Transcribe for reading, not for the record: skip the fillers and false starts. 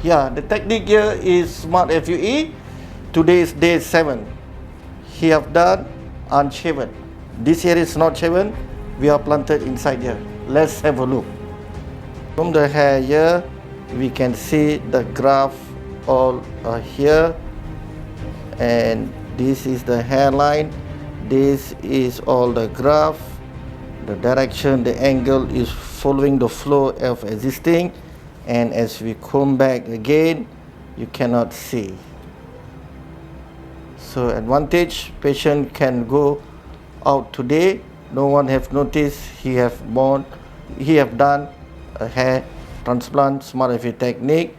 Yeah, the technique here is Smart FUE. Today is day 7. He have done unshaven. This here is not shaven. We are planted inside here. Let's have a look. From the hair here, we can see the graph all here, and this is the hairline. This is all the graph. The direction, the angle is following the flow of existing, and as we come back again, you cannot see. So advantage, patient can go out today. No one have noticed he have done a hair transplant Smart FUE technique.